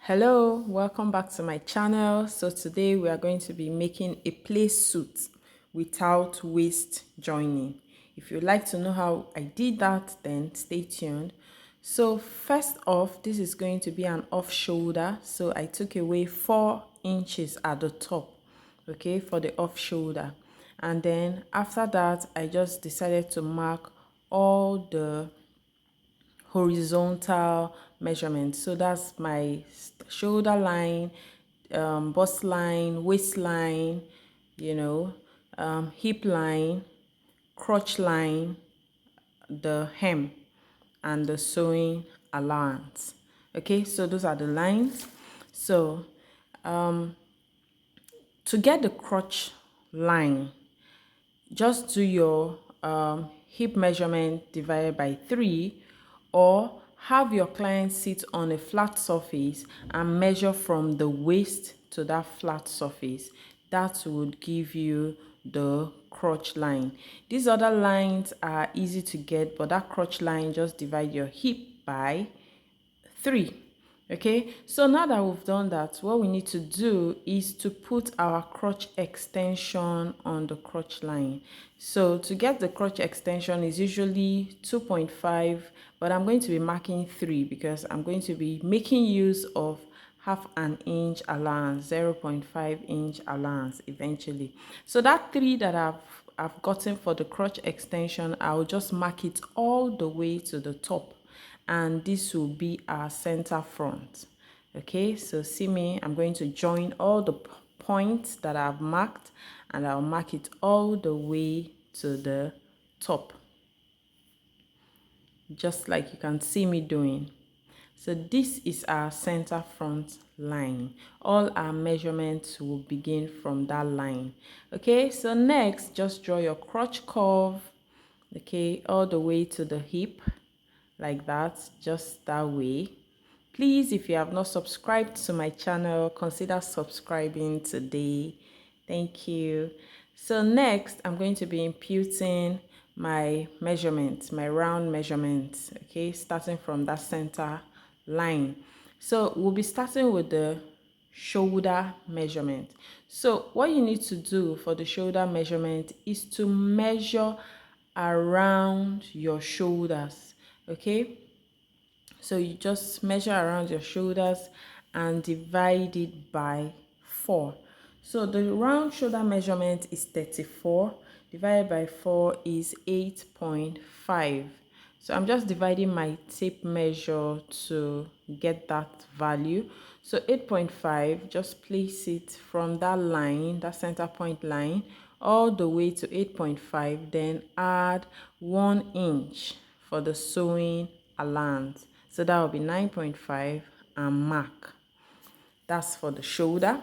Hello, welcome back to my channel. So today we are going to be making a play suit without waist joining. If you'd like to know how I did that, then stay tuned. So first off, this is going to be an off shoulder. So I took away 4 inches at the top, okay, for the off shoulder. And then after that, I just decided to mark all the horizontal measurement. So that's my shoulder line, bust line, waistline, hip line, crotch line, the hem, and the sewing allowance. Okay, so those are the lines. So to get the crotch line, just do your hip measurement divided by 3, or have your client sit on a flat surface and measure from the waist to that flat surface. That would give you the crotch line. These other lines are easy to get, but that crotch line, just divide your hip by 3. Okay, so now that we've done that, what we need to do is to put our crotch extension on the crotch line. So to get the crotch extension is usually 2.5, but I'm going to be marking 3 because I'm going to be making use of half an inch allowance, 0.5 inch allowance eventually. So that 3 that I've gotten for the crotch extension, I'll just mark it all the way to the top, and this will be our center front. Okay, so see me, I'm going to join all the points that I've marked, and I'll mark it all the way to the top, just like you can see me doing. So this is our center front line. All our measurements will begin from that line. Okay, so next, just draw your crotch curve, okay, all the way to the hip, like that, just that way. Please, if you have not subscribed to my channel, consider subscribing today. Thank you. So next, I'm going to be imputing my measurements, my round measurements, okay, starting from that center line. So we'll be starting with the shoulder measurement. So what you need to do for the shoulder measurement is to measure around your shoulders. Okay, so you just measure around your shoulders and divide it by 4. So the round shoulder measurement is 34, divided by 4 is 8.5. So I'm just dividing my tape measure to get that value. So 8.5, just place it from that line, that center point line, all the way to 8.5, then add 1 inch for the sewing allowance. So that will be 9.5 and mark. That's for the shoulder.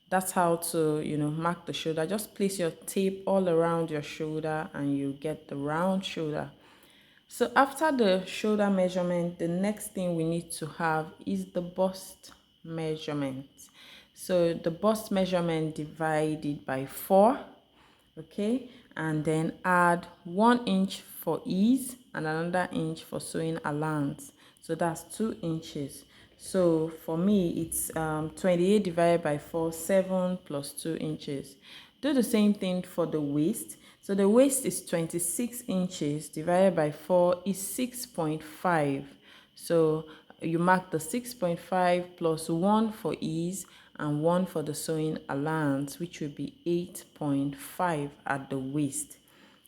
That's how to, mark the shoulder. Just place your tape all around your shoulder and you get the round shoulder. So after the shoulder measurement, the next thing we need to have is the bust measurement. So the bust measurement divided by 4, okay, and then add 1 inch for ease and another inch for sewing allowance. So that's 2 inches. So for me, it's 28 divided by 4, 7 plus 2 inches. Do the same thing for the waist. So the waist is 26 inches divided by 4 is 6.5. So you mark the 6.5 plus 1 for ease and 1 for the sewing allowance, which will be 8.5 at the waist.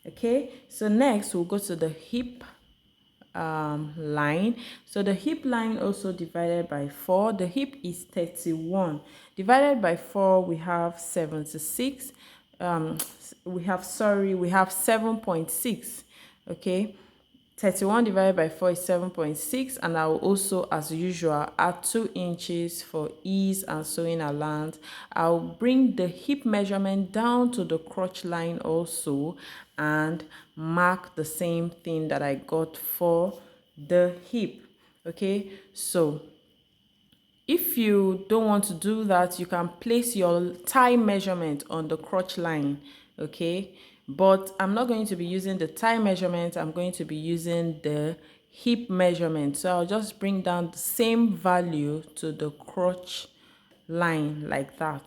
Okay, so next we'll go to the hip line. So the hip line also divided by 4. The hip is 31 divided by 4, we have 76. We have 7.6. okay, 31 divided by 4 is 7.6, and I will also, as usual, add 2 inches for ease and sewing allowance. I'll bring the hip measurement down to the crotch line also and mark the same thing that I got for the hip. Okay, so if you don't want to do that, you can place your thigh measurement on the crotch line, okay? But I'm not going to be using the thigh measurement. I'm going to be using the hip measurement. So I'll just bring down the same value to the crotch line like that.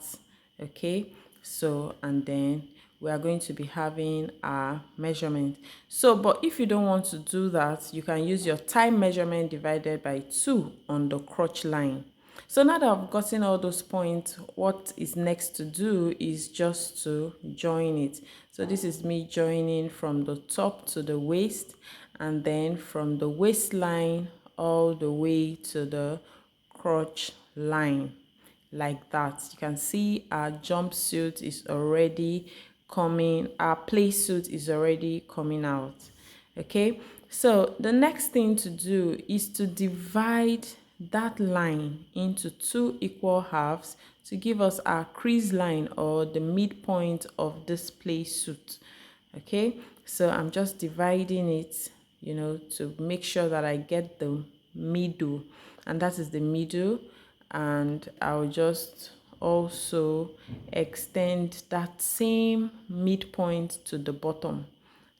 Okay, so and then we are going to be having our measurement. So but if you don't want to do that, you can use your thigh measurement divided by 2 on the crotch line. So now that I've gotten all those points, what is next to do is just to join it. So this is me joining from the top to the waist, and then from the waistline all the way to the crotch line like that. You can see our jumpsuit is already coming, our play suit is already coming out. Okay, so the next thing to do is to divide that line into 2 equal halves to give us our crease line, or the midpoint of this play suit. Okay, so I'm just dividing it, to make sure that I get the middle, and that is the middle. And I'll just also extend that same midpoint to the bottom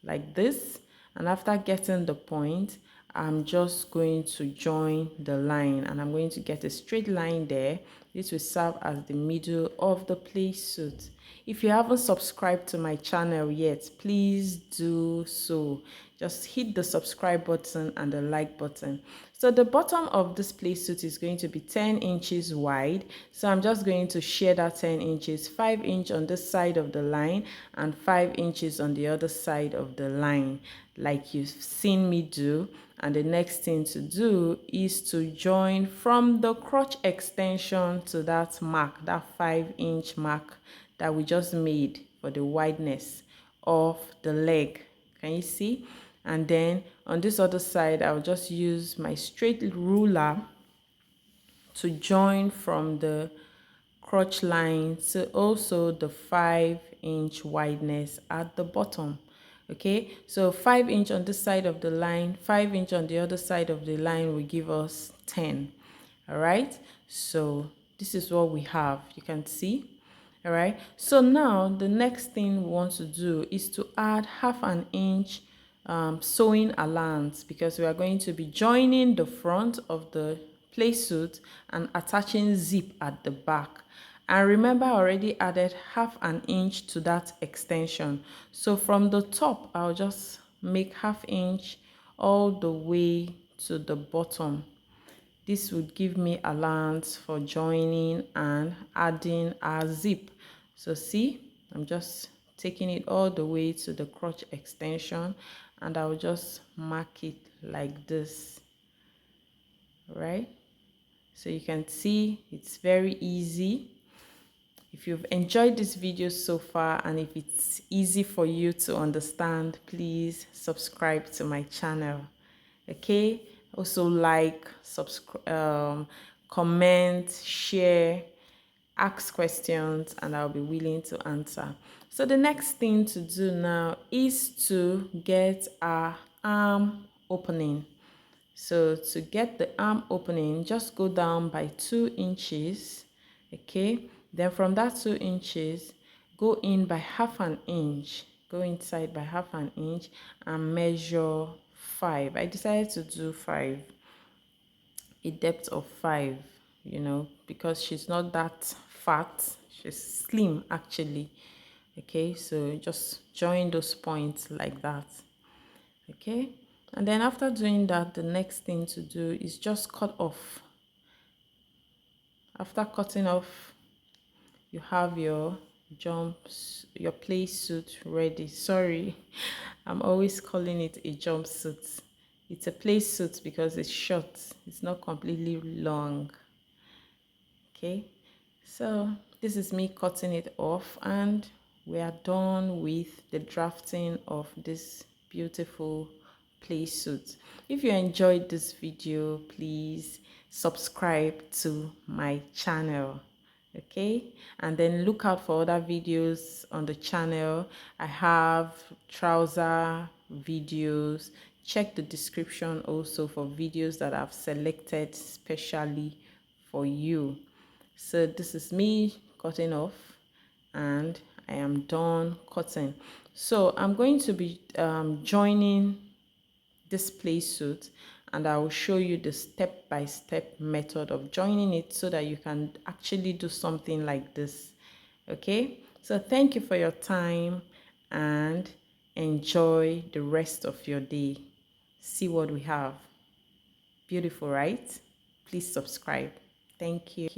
like this. And after getting the point, I'm just going to join the line, and I'm going to get a straight line there. This will serve as the middle of the play suit. If you haven't subscribed to my channel yet, please do so. Just hit the subscribe button and the like button. So the bottom of this play suit is going to be 10 inches wide. So I'm just going to share that 10 inches, 5 inch on this side of the line and 5 inches on the other side of the line, like you've seen me do. And the next thing to do is to join from the crotch extension to that mark, that 5-inch mark that we just made for the wideness of the leg. Can you see? And then on this other side, I'll just use my straight ruler to join from the crotch line to also the 5-inch wideness at the bottom. Okay, so 5 inch on this side of the line, 5 inch on the other side of the line will give us 10. All right, so this is what we have. You can see. All right, so now the next thing we want to do is to add 1/2 inch sewing allowance, because we are going to be joining the front of the play suit and attaching zip at the back. And remember, I already added 1/2 inch to that extension. So from the top, I'll just make 1/2 inch all the way to the bottom. This would give me allowance for joining and adding our zip. So see, I'm just taking it all the way to the crotch extension, and I'll just mark it like this. Right? So you can see it's very easy. If you've enjoyed this video so far, and if it's easy for you to understand, please subscribe to my channel. Okay, also like, subscribe, comment, share, ask questions, and I'll be willing to answer. So the next thing to do now is to get our arm opening. So to get the arm opening, just go down by 2 inches. Okay, then from that 2 inches, go in by 1/2 inch, go inside by 1/2 inch and measure 5. I decided to do 5, a depth of 5, because she's not that fat, she's slim actually. Okay, so just join those points like that. Okay, and then after doing that, the next thing to do is just cut off. After cutting off, you have your play suit ready. Sorry, I'm always calling it a jumpsuit. It's a play suit because it's short, it's not completely long. Okay, so this is me cutting it off, and we are done with the drafting of this beautiful play suit. If you enjoyed this video, please subscribe to my channel. Okay, and then look out for other videos on the channel. I have trouser videos. Check the description also for videos that I've selected specially for you. So this is me cutting off, and I am done cutting. So I'm going to be joining this play suit, and I will show you the step-by-step method of joining it so that you can actually do something like this. Okay, so thank you for your time and enjoy the rest of your day. See what we have. Beautiful, right? Please subscribe. Thank you.